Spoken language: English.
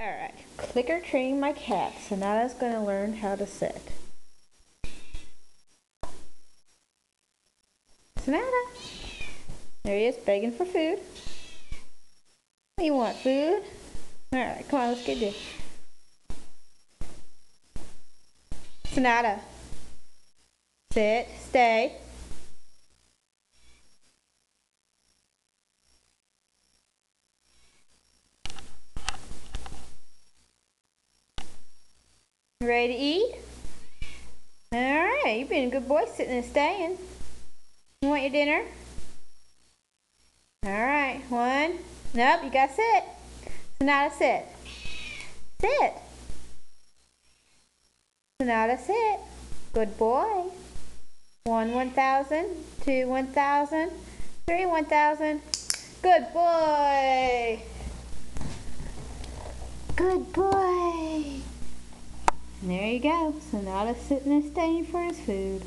Alright, clicker training my cat. Sonata's going to learn how to sit. Sonata! There he is, begging for food. You want food? Alright, come on, let's get you. Sonata. Sit, stay. Ready to eat? Alright, you've been a good boy sitting and staying. You want your dinner? Alright, one. Nope, you gotta sit. Sonata, sit. Sit. Sonata, sit. Good boy. 1, 1,000. 2, 1,000. 3, 1,000. Good boy. Good boy. And there you go. Sonata's sitting and staying for his food.